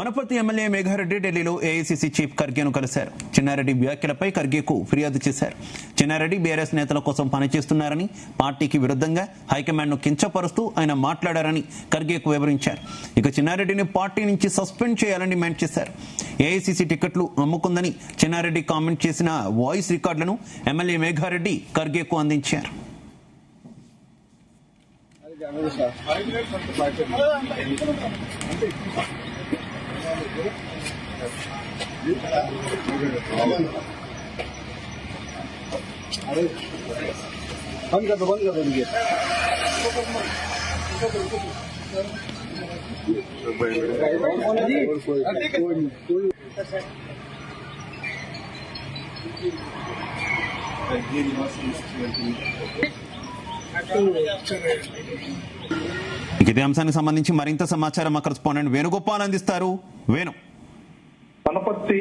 Wanaparthy MLA Megha Reddy ఢిల్లీలో AICC chief ఖర్గేను కలిశారు. చిన్నారెడ్డి వ్యాఖ్యలపై ఖర్గేకు ఫిర్యాదు చేశారు. చిన్నారెడ్డి బీఆర్ఎస్ నేతల కోసం పనిచేస్తున్నారని, పార్టీకి విరుద్ధంగా హైకమాండ్ను కించపరుస్తూ ఆయన మాట్లాడారని ఖర్గేకు వివరించారు. ఇక చిన్నారెడ్డిని పార్టీ నుంచి సస్పెండ్ చేయాలని డిమాండ్ చేశారు. ఏఐసీసీ టికెట్లు అమ్ముకుందని చిన్నారెడ్డి కామెంట్ చేసిన వాయిస్ రికార్డులను ఎమ్మెల్యే మేఘారెడ్డి ఖర్గేకు అందించారు. अरे बंद कर दो ये ఇదే అంశానికి సంబంధించి మరింత సమాచారం మా కరెస్పాండెంట్ వేణుగోపాల్ అందిస్తారు. వేణు. వనపర్తి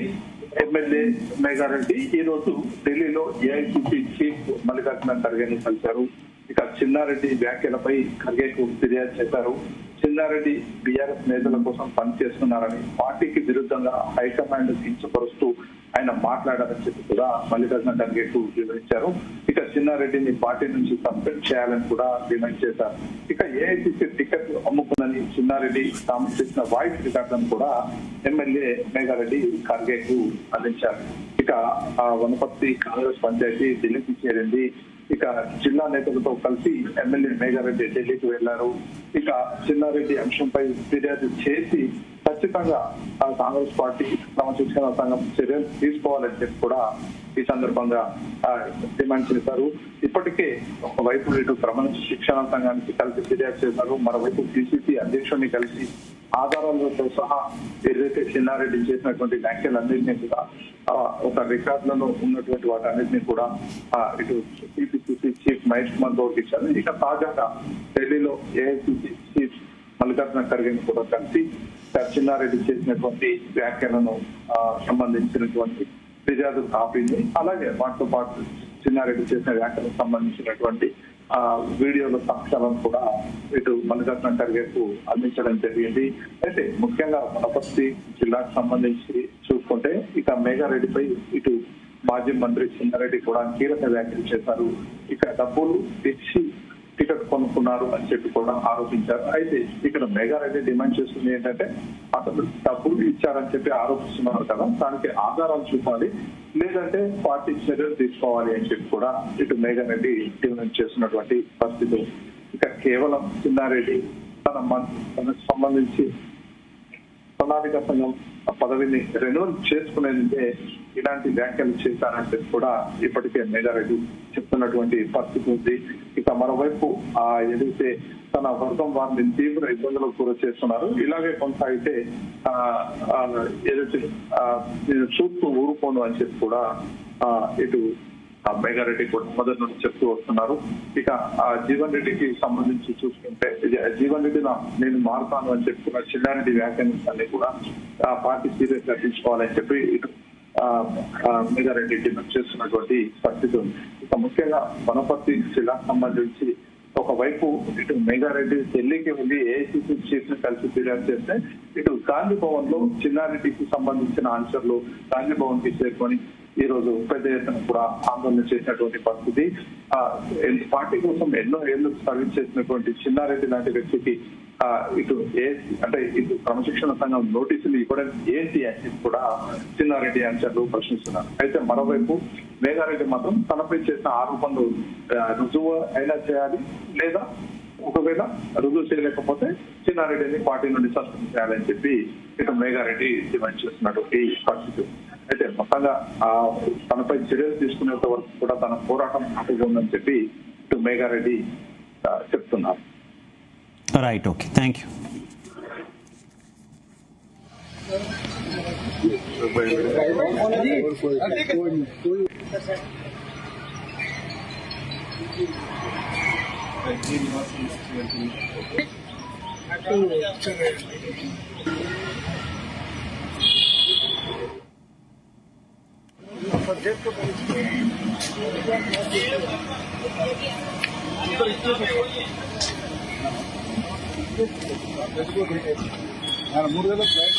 ఎమ్మెల్యే మేఘారెడ్డి ఈ రోజు ఢిల్లీలో ఏఐసీసీ చీఫ్ మల్లికార్జున ఖర్గేని కలిశారు. ఇక చిన్నారెడ్డి వ్యాఖ్యలపై ఖర్గేకు ఫిర్యాదు చేశారు. చిన్నారెడ్డి బీఆర్ఎస్ నేతల కోసం పనిచేస్తున్నారని, పార్టీకి విరుద్ధంగా హైకమాండ్ కించపరుస్తూ ఆయన మాట్లాడారని చెప్పి కూడా మల్లికార్జున ఖర్గేకు వివరించారు. ఇక చిన్నారెడ్డిని పార్టీ నుంచి సస్పెండ్ చేయాలని కూడా డిమాండ్ చేశారు. ఇక ఏఐసీసీ టికెట్ అమ్ముకుందని చిన్నారెడ్డి తాము చేసిన వాయిస్ రికార్డులను కూడా ఎమ్మెల్యే మేఘారెడ్డి ఖర్గేకు అందించారు. ఇక వనపర్తి కాంగ్రెస్ పంచాయతీ ఢిల్లీకి చేరింది. ఇక జిల్లా నేతలతో కలిసి ఎమ్మెల్యే మేఘారెడ్డి ఢిల్లీకి వెళ్లారు. ఇక చిన్నారెడ్డి అంశంపై ఫిర్యాదు చేసి ఖచ్చితంగా కాంగ్రెస్ పార్టీ క్రమశిక్షణ సంఘం చర్యలు తీసుకోవాలని చెప్పి కూడా ఈ సందర్భంగా డిమాండ్ చేశారు. ఇప్పటికే ఒకవైపు ఇటు క్రమశిక్షణ సంఘానికి కలిసి ఫిర్యాదు చేశారు, మరోవైపు పిసిసి అధ్యక్షుడిని కలిసి ఆధారాలతో సహా ఏదైతే చిన్నారెడ్డి చేసినటువంటి వ్యాఖ్యలన్నింటినీ కూడా ఒక రికార్డులలో ఉన్నటువంటి వాటన్నిటిని కూడా ఇటు టీపీసీసీ చీఫ్ మహేష్ కుమార్ గౌడ్కి ఇచ్చారు. ఇక తాజాగా ఢిల్లీలో ఏఐసీసీ చీఫ్ మల్లికార్జున ఖర్గేని కూడా కలిసి చిన్నారెడ్డి చేసినటువంటి వ్యాఖ్యలను సంబంధించినటువంటి ఫిర్యాదు కాపీని, అలాగే వాటితో పాటు చిన్నారెడ్డి చేసిన వ్యాఖ్యలకు సంబంధించినటువంటి వీడియోల సాక్ష్యాలను కూడా ఇటు మల్లికార్జున ఖర్గేకు అందించడం జరిగింది. అయితే ముఖ్యంగా వనపర్తి జిల్లాకు సంబంధించి చూసుకుంటే ఇక మేఘారెడ్డిపై ఇటు మాజీ మంత్రి చిన్నారెడ్డి కూడా కీలక వ్యాఖ్యలు చేశారు. ఇక డబ్బులు ఇచ్చి టికెట్ కొనుక్కున్నారు అని చెప్పి కూడా ఆరోపించారు. అయితే ఇక్కడ మేఘారెడ్డి డిమాండ్ చేస్తుంది ఏంటంటే, అతను డబ్బులు ఇచ్చారని చెప్పి ఆరోపిస్తున్నారు కదా, దానికి ఆధారాలు చూపాలి, లేదంటే పార్టీ చర్యలు తీసుకోవాలి అని చెప్పి కూడా ఇటు మేఘారెడ్డి డిమాండ్ చేస్తున్నటువంటి పరిస్థితి. ఇక కేవలం చిన్నారెడ్డి తనకు సంబంధించి ప్రణాళిక సంఘం పదవిని రెన్యువల్ చేసుకునేందుకే ఇలాంటి వ్యాఖ్యలు చేశారని చెప్పి కూడా ఇప్పటికే మేఘారెడ్డి చెప్తున్నటువంటి పరిస్థితి ఉంది. ఇక మరోవైపు ఏదైతే తన వర్గం వారిని తీవ్ర ఇబ్బందులకు గురి చేస్తున్నారు, ఇలాగే కొనసాగితే ఏదైతే చూస్తూ ఊరుకోను అని చెప్పి కూడా ఇటు మేఘారెడ్డి కూడా మొదటి నుంచి చెప్తూ వస్తున్నారు. ఇక జీవన్ రెడ్డికి సంబంధించి చూసుకుంటే, జీవన్ రెడ్డి నేను మారుతాను అని చెప్పుకున్న చిన్నారెడ్డి వ్యాఖ్యానాన్ని కూడా పార్టీ సీరియస్ గా తీసుకోవాలని చెప్పి ఇటు మేఘారెడ్డి డిమాండ్ చేస్తున్నటువంటి పరిస్థితి ఉంది. ఇక ముఖ్యంగా వనపర్తి జిల్లాకు సంబంధించి ఒకవైపు ఇటు మేఘారెడ్డి ఢిల్లీకి వెళ్లి ఏఐసీసీ చీఫ్ ని కలిసి ఫిర్యాదు చేస్తే, ఇటు గాంధీ భవన్ లో చిన్నారెడ్డికి సంబంధించిన ఆన్సర్లు గాంధీ భవన్ కి చేరుకొని ఈ రోజు పెద్ద ఎత్తున కూడా ఆందోళన చేసినటువంటి పరిస్థితి. పార్టీ కోసం ఎన్నో ఏళ్లు సర్వీస్ చేసినటువంటి చిన్నారెడ్డి లాంటి వ్యక్తికి ఇటు ఇటు క్రమశిక్షణ సంఘం నోటీసులు ఇవ్వడం ఏంటి అని కూడా చిన్నారెడ్డి ఆన్సర్లు ప్రశ్నిస్తున్నారు. అయితే మరోవైపు మేఘారెడ్డి మాత్రం తనపై చేసిన ఆరోపణలు రుజువు అయినా చేయాలి, లేదా ఒకవేళ రుజువు చేయలేకపోతే చిన్నారెడ్డిని పార్టీ నుండి సస్పెండ్ చేయాలని చెప్పి ఇటు మేఘారెడ్డి డిమాండ్ చేస్తున్నటువంటి పరిస్థితి. అయితే మొత్తంగా తనపై చర్యలు తీసుకునేంత వరకు కూడా తన పోరాటం ఆటగా ఉందని చెప్పి ఇటు మేఘారెడ్డి చెప్తున్నారు. Right, okay, thank you. Subject को ఆయన 3 వేల ఫ్లైట్